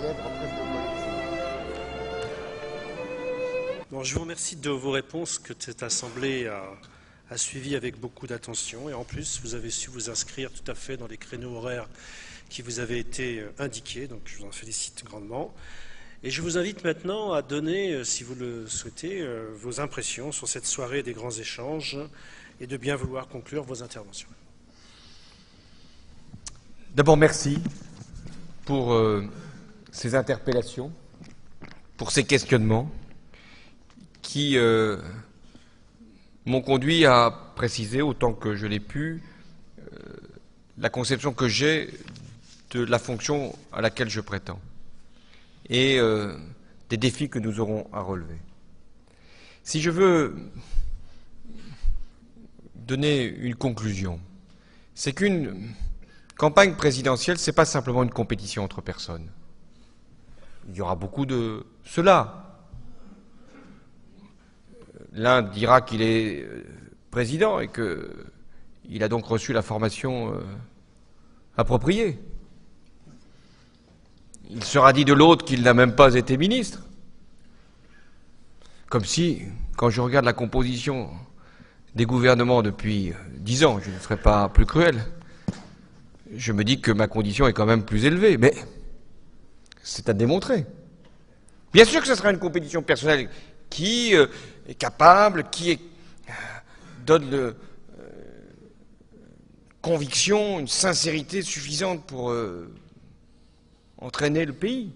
célèbre presque collective. Bon, je vous remercie de vos réponses que cette Assemblée a suivies avec beaucoup d'attention. Et en plus, vous avez su vous inscrire tout à fait dans les créneaux horaires qui vous avaient été indiqués. Donc je vous en félicite grandement. Et je vous invite maintenant à donner, si vous le souhaitez, vos impressions sur cette soirée des grands échanges et de bien vouloir conclure vos interventions. D'abord, merci pour ces interpellations, pour ces questionnements qui m'ont conduit à préciser, autant que je l'ai pu, la conception que j'ai de la fonction à laquelle je prétends et des défis que nous aurons à relever. Si je veux donner une conclusion, c'est qu'une campagne présidentielle, ce n'est pas simplement une compétition entre personnes. Il y aura beaucoup de cela. L'un dira qu'il est président et qu'il a donc reçu la formation appropriée. Il sera dit de l'autre qu'il n'a même pas été ministre. Comme si, quand je regarde la composition des gouvernements depuis 10 ans, je ne serais pas plus cruel, je me dis que ma condition est quand même plus élevée, mais c'est à démontrer. Bien sûr que ce sera une compétition personnelle qui est capable, donne conviction, une sincérité suffisante pour entraîner le pays.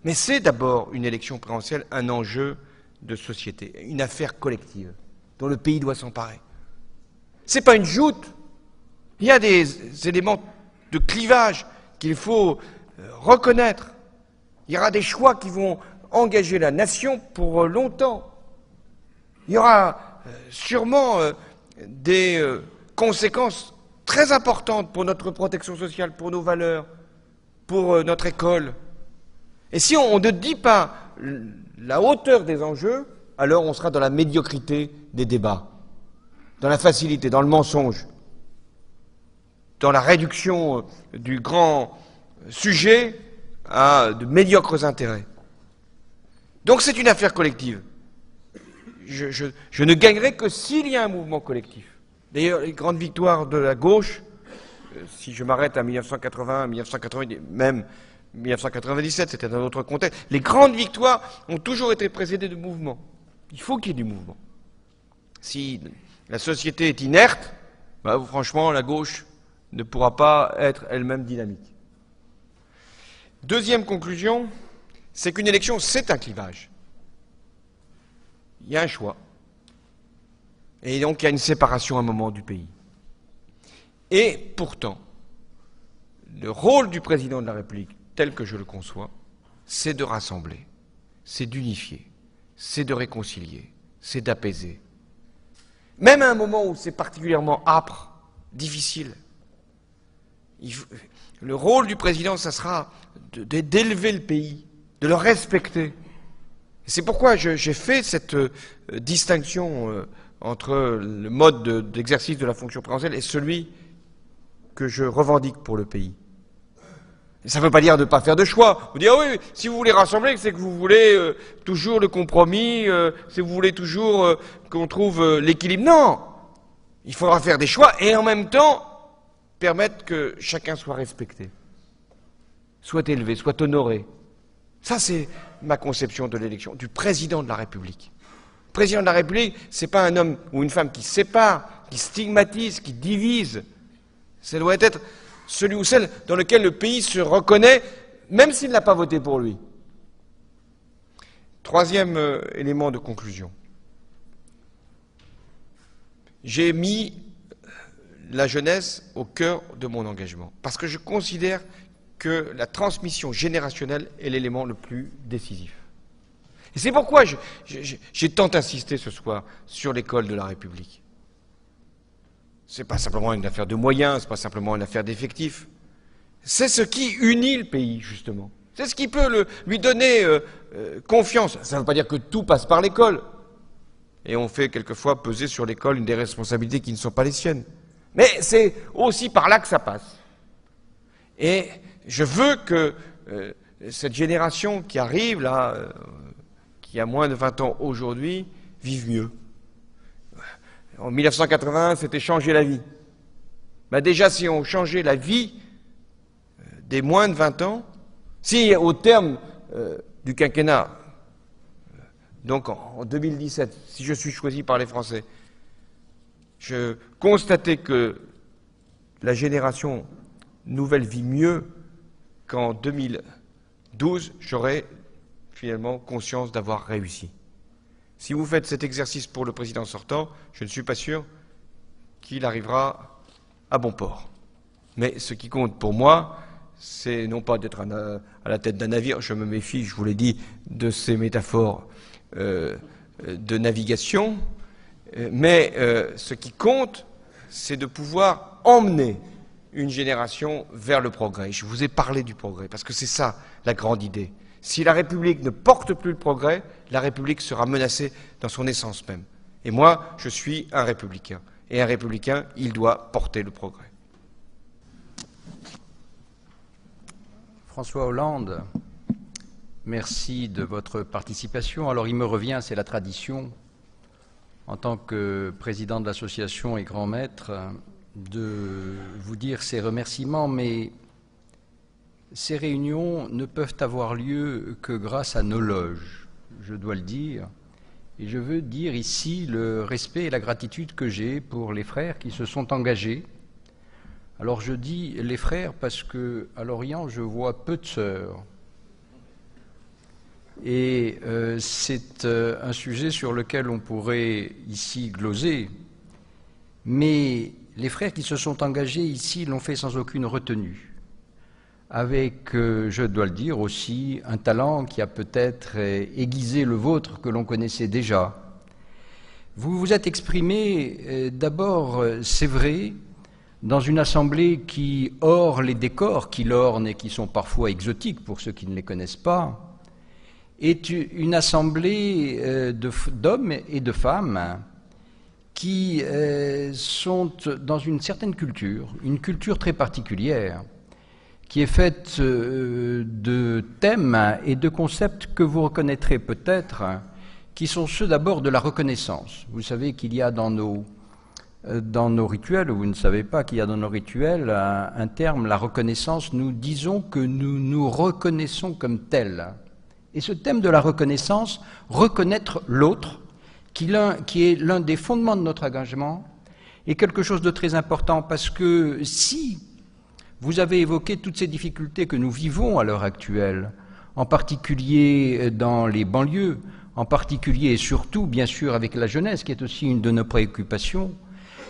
Mais c'est d'abord une élection présidentielle, un enjeu de société, une affaire collective dont le pays doit s'emparer. Ce n'est pas une joute. Il y a des éléments de clivage qu'il faut reconnaître. Il y aura des choix qui vont engager la nation pour longtemps. Il y aura sûrement des conséquences très importantes pour notre protection sociale, pour nos valeurs, pour notre école. Et si on ne dit pas la hauteur des enjeux, alors on sera dans la médiocrité des débats, dans la facilité, dans le mensonge, dans la réduction du grand sujet à de médiocres intérêts. Donc c'est une affaire collective. Je ne gagnerai que s'il y a un mouvement collectif. D'ailleurs, les grandes victoires de la gauche, si je m'arrête à 1980, 1990, même 1997, c'était un autre contexte, les grandes victoires ont toujours été précédées de mouvements. Il faut qu'il y ait du mouvement. Si la société est inerte, franchement, la gauche ne pourra pas être elle-même dynamique. Deuxième conclusion, c'est qu'une élection, c'est un clivage. Il y a un choix. Et donc, il y a une séparation à un moment du pays. Et pourtant, le rôle du président de la République, tel que je le conçois, c'est de rassembler, c'est d'unifier, c'est de réconcilier, c'est d'apaiser. Même à un moment où c'est particulièrement âpre, difficile, le rôle du président, ça sera d'élever le pays, de le respecter. C'est pourquoi j'ai fait cette distinction entre le mode d'exercice de la fonction présidentielle et celui que je revendique pour le pays. Et ça ne veut pas dire de ne pas faire de choix. Vous dire, ah oui, si vous voulez rassembler, c'est que vous voulez toujours le compromis, si vous voulez toujours qu'on trouve l'équilibre. Non! Il faudra faire des choix et en même temps permettre que chacun soit respecté, soit élevé, soit honoré. Ça, c'est ma conception de l'élection, du président de la République. Le président de la République, ce n'est pas un homme ou une femme qui sépare, qui stigmatise, qui divise. Ça doit être celui ou celle dans lequel le pays se reconnaît, même s'il n'a pas voté pour lui. Troisième élément de conclusion. J'ai mis la jeunesse au cœur de mon engagement, parce que je considère que la transmission générationnelle est l'élément le plus décisif. Et c'est pourquoi j'ai tant insisté ce soir sur l'école de la République. Ce n'est pas simplement une affaire de moyens, ce n'est pas simplement une affaire d'effectifs. C'est ce qui unit le pays, justement. C'est ce qui peut lui donner confiance. Ça ne veut pas dire que tout passe par l'école. Et on fait quelquefois peser sur l'école une des responsabilités qui ne sont pas les siennes. Mais c'est aussi par là que ça passe. Et je veux que cette génération qui arrive là, qui a moins de 20 ans aujourd'hui, vive mieux. En 1981, c'était changer la vie. Ben déjà, si on changeait la vie des moins de 20 ans, si au terme du quinquennat, donc en 2017, si je suis choisi par les Français, je constatais que la génération nouvelle vit mieux qu'en 2012, j'aurais finalement conscience d'avoir réussi. Si vous faites cet exercice pour le président sortant, je ne suis pas sûr qu'il arrivera à bon port. Mais ce qui compte pour moi, c'est non pas d'être à la tête d'un navire, je me méfie, je vous l'ai dit, de ces métaphores de navigation, mais ce qui compte, c'est de pouvoir emmener une génération vers le progrès. Je vous ai parlé du progrès, parce que c'est ça la grande idée. Si la République ne porte plus le progrès, la République sera menacée dans son essence même. Et moi, je suis un républicain. Et un républicain, il doit porter le progrès. François Hollande, merci de votre participation. Alors il me revient, c'est la tradition, en tant que président de l'association et grand maître, de vous dire ces remerciements, mais ces réunions ne peuvent avoir lieu que grâce à nos loges, je dois le dire. Et je veux dire ici le respect et la gratitude que j'ai pour les frères qui se sont engagés. Alors je dis les frères parce qu'à Lorient, je vois peu de sœurs. Et c'est un sujet sur lequel on pourrait ici gloser. Mais les frères qui se sont engagés ici l'ont fait sans aucune retenue. Avec, je dois le dire aussi, un talent qui a peut-être aiguisé le vôtre que l'on connaissait déjà. Vous vous êtes exprimé d'abord, c'est vrai, dans une assemblée qui, hors les décors qui l'ornent et qui sont parfois exotiques pour ceux qui ne les connaissent pas, est une assemblée d'hommes et de femmes qui sont dans une certaine culture, une culture très particulière, qui est faite de thèmes et de concepts que vous reconnaîtrez peut-être, qui sont ceux d'abord de la reconnaissance. Vous savez qu'il y a dans nos rituels, ou vous ne savez pas qu'il y a dans nos rituels un terme, la reconnaissance. Nous disons que nous nous reconnaissons comme tels. Et ce thème de la reconnaissance, reconnaître l'autre, qui est l'un des fondements de notre engagement, est quelque chose de très important, parce que si vous avez évoqué toutes ces difficultés que nous vivons à l'heure actuelle, en particulier dans les banlieues, en particulier et surtout, bien sûr, avec la jeunesse, qui est aussi une de nos préoccupations,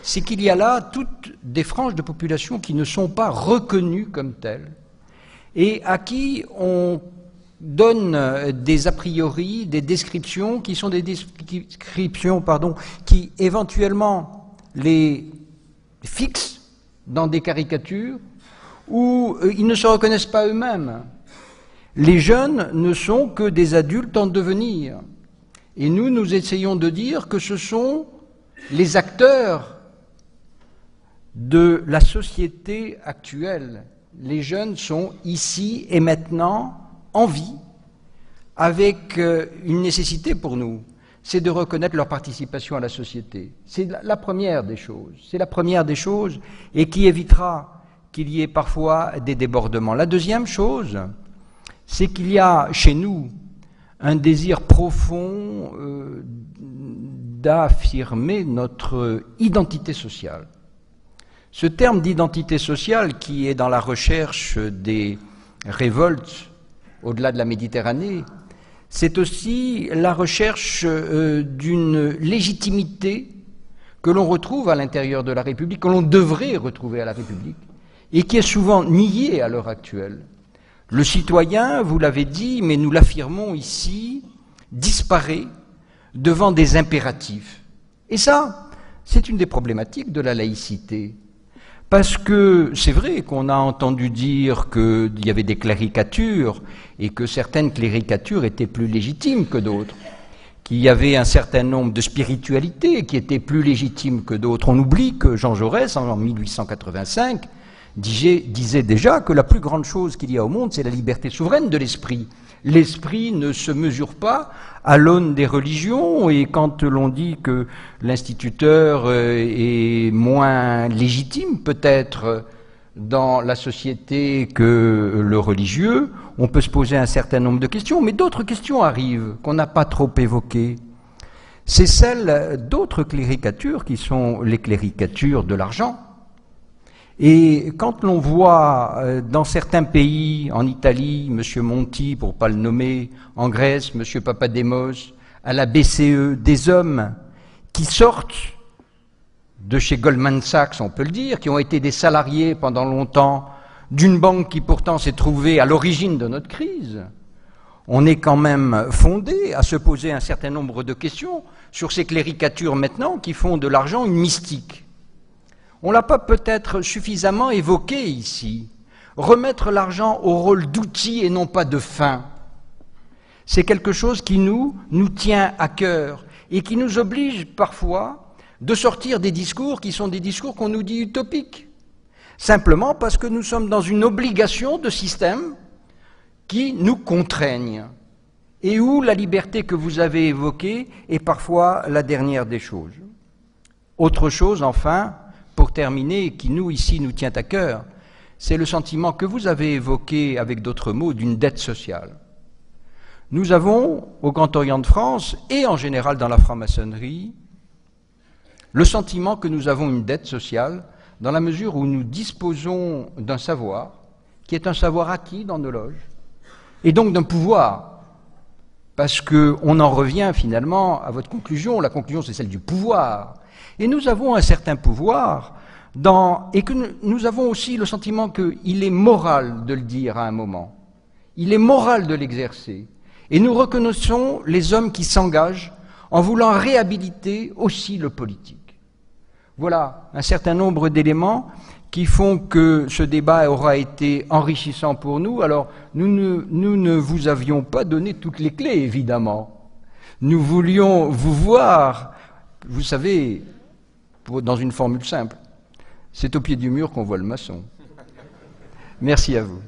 c'est qu'il y a là toutes des franges de population qui ne sont pas reconnues comme telles et à qui on donne des a priori, des descriptions qui sont des descriptions, qui éventuellement les fixent dans des caricatures où ils ne se reconnaissent pas eux-mêmes. Les jeunes ne sont que des adultes en devenir. Et nous essayons de dire que ce sont les acteurs de la société actuelle. Les jeunes sont ici et maintenant en vie, avec une nécessité pour nous, c'est de reconnaître leur participation à la société. C'est la première des choses. C'est la première des choses et qui évitera qu'il y ait parfois des débordements. La deuxième chose, c'est qu'il y a chez nous un désir profond d'affirmer notre identité sociale. Ce terme d'identité sociale qui est dans la recherche des révoltes au-delà de la Méditerranée, c'est aussi la recherche d'une légitimité que l'on retrouve à l'intérieur de la République, que l'on devrait retrouver à la République, et qui est souvent nié à l'heure actuelle. Le citoyen, vous l'avez dit, mais nous l'affirmons ici, disparaît devant des impératifs. Et ça, c'est une des problématiques de la laïcité. Parce que c'est vrai qu'on a entendu dire qu'il y avait des cléricatures et que certaines cléricatures étaient plus légitimes que d'autres, qu'il y avait un certain nombre de spiritualités qui étaient plus légitimes que d'autres. On oublie que Jean Jaurès, en 1885, disait déjà que la plus grande chose qu'il y a au monde, c'est la liberté souveraine de l'esprit. L'esprit ne se mesure pas à l'aune des religions, et quand l'on dit que l'instituteur est moins légitime peut-être dans la société que le religieux, on peut se poser un certain nombre de questions, mais d'autres questions arrivent qu'on n'a pas trop évoquées. C'est celle d'autres cléricatures qui sont les cléricatures de l'argent. Et quand l'on voit dans certains pays, en Italie, M. Monti, pour ne pas le nommer, en Grèce, M. Papademos, à la BCE, des hommes qui sortent de chez Goldman Sachs, on peut le dire, qui ont été des salariés pendant longtemps d'une banque qui pourtant s'est trouvée à l'origine de notre crise, on est quand même fondé à se poser un certain nombre de questions sur ces cléricatures maintenant qui font de l'argent une mystique. On ne l'a pas peut-être suffisamment évoqué ici. Remettre l'argent au rôle d'outil et non pas de fin, c'est quelque chose qui nous tient à cœur et qui nous oblige parfois de sortir des discours qui sont des discours qu'on nous dit utopiques, simplement parce que nous sommes dans une obligation de système qui nous contraignent et où la liberté que vous avez évoquée est parfois la dernière des choses. Autre chose, enfin, pour terminer, qui nous, ici, nous tient à cœur, c'est le sentiment que vous avez évoqué avec d'autres mots d'une dette sociale. Nous avons, au Grand Orient de France, et en général dans la franc-maçonnerie, le sentiment que nous avons une dette sociale dans la mesure où nous disposons d'un savoir, qui est un savoir acquis dans nos loges, et donc d'un pouvoir, parce qu'on en revient finalement à votre conclusion, la conclusion c'est celle du pouvoir. Et nous avons un certain pouvoir, et que nous avons aussi le sentiment qu'il est moral de le dire à un moment. Il est moral de l'exercer. Et nous reconnaissons les hommes qui s'engagent en voulant réhabiliter aussi le politique. Voilà un certain nombre d'éléments qui font que ce débat aura été enrichissant pour nous. Alors, nous ne vous avions pas donné toutes les clés, évidemment. Nous voulions vous voir, vous savez, dans une formule simple, c'est au pied du mur qu'on voit le maçon. Merci à vous.